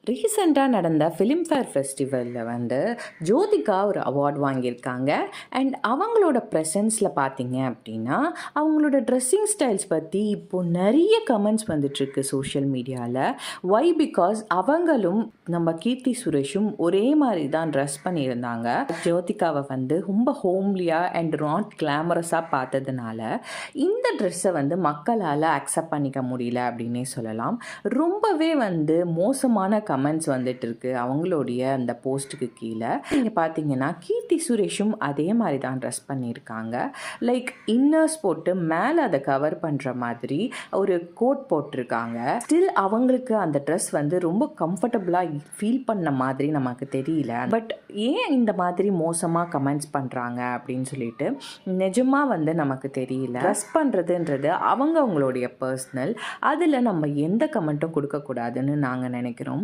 ரீசெண்டாக நடந்த ஃபிலிம்ஃபேர் ஃபெஸ்டிவலில் வந்து ஜோதிகா ஒரு அவார்ட் வாங்கியிருக்காங்க. அண்ட் அவங்களோட ப்ரெசன்ஸில் பார்த்தீங்க அப்படின்னா அவங்களோட ட்ரெஸ்ஸிங் ஸ்டைல்ஸ் பற்றி இப்போது நிறைய கமெண்ட்ஸ் வந்துட்டுருக்கு சோஷியல் மீடியாவில். ஒய் பிகாஸ் அவங்களும் நம்ம கீர்த்தி சுரேஷும் ஒரே மாதிரி தான் ட்ரெஸ் பண்ணியிருந்தாங்க. ஜோதிகாவை வந்து ரொம்ப ஹோம்லியாக அண்ட் நாட் கிளாமரஸாக பார்த்ததுனால இந்த ட்ரெஸ்ஸை வந்து மக்களால் அக்செப்ட் பண்ணிக்க முடியல அப்படின்னே சொல்லலாம். ரொம்பவே வந்து மோசமான கமெண்ட்ஸ் வந்துட்டு இருக்கு அவங்களுடைய அந்த போஸ்ட்டுக்கு கீழே. நீங்கள் பார்த்தீங்கன்னா கீர்த்தி சுரேஷும் அதே மாதிரி தான் ட்ரெஸ் பண்ணியிருக்காங்க. லைக் இன்னர்ஸ் போட்டு மேலே அதை கவர் பண்ணுற மாதிரி ஒரு கோட் போட்டிருக்காங்க. ஸ்டில் அவங்களுக்கு அந்த ட்ரெஸ் வந்து ரொம்ப கம்ஃபர்டபுளாக ஃபீல் பண்ண மாதிரி நமக்கு தெரியல. பட் ஏன் இந்த மாதிரி மோசமாக கமெண்ட்ஸ் பண்ணுறாங்க அப்படின்னு சொல்லிட்டு நிஜமாக வந்து நமக்கு தெரியல. ட்ரெஸ் பண்ணுறதுன்றது அவங்களுடைய பர்சனல், அதில் நம்ம எந்த கமெண்ட்டும் கொடுக்கக்கூடாதுன்னு நாங்கள் நினைக்கிறோம்.